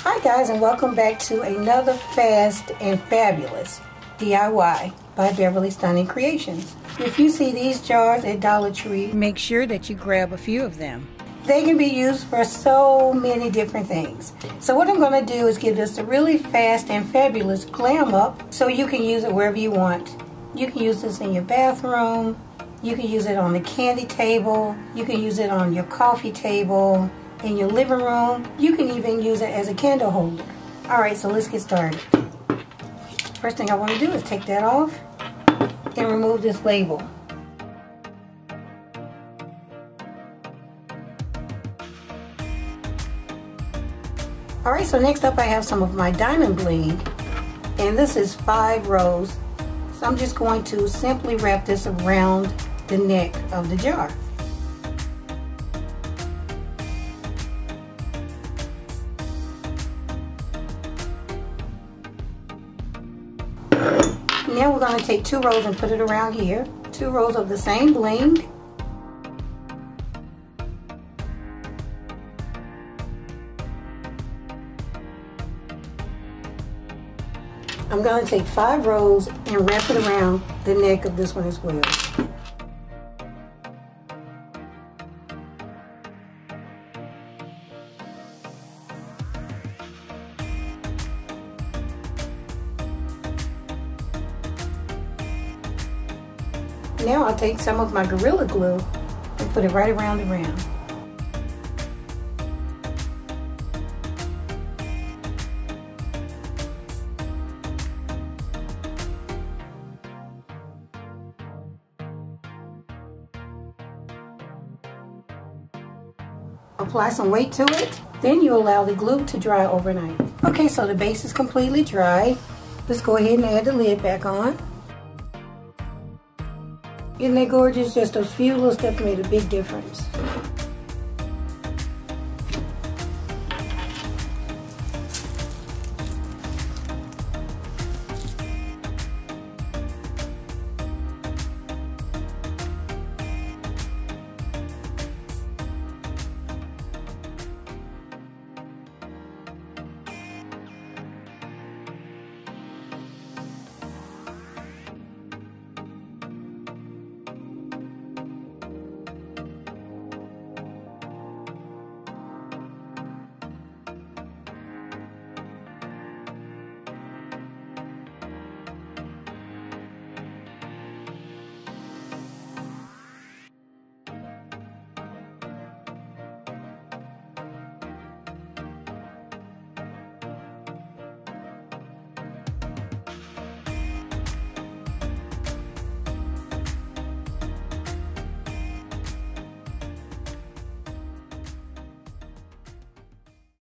Hi guys, and welcome back to another fast and fabulous DIY by Beverly Stunning Creations. If you see these jars at Dollar Tree, make sure that you grab a few of them. They can be used for so many different things. So what I'm going to do is give this a really fast and fabulous glam up so you can use it wherever you want. You can use this in your bathroom, you can use it on the candy table, you can use it on your coffee table, in your living room. You can even use it as a candle holder. Alright, so let's get started. First thing I want to do is take that off and remove this label. Alright, so next up I have some of my diamond bling, and this is 5 rows. So I'm just going to simply wrap this around the neck of the jar. Now we're going to take 2 rows and put it around here. 2 rows of the same bling. I'm going to take 5 rows and wrap it around the neck of this one as well. Now I'll take some of my Gorilla Glue and put it right around the rim. Apply some weight to it, then you allow the glue to dry overnight. Okay, so the base is completely dry. Let's go ahead and add the lid back on. Isn't that gorgeous? Just those few little steps made a big difference.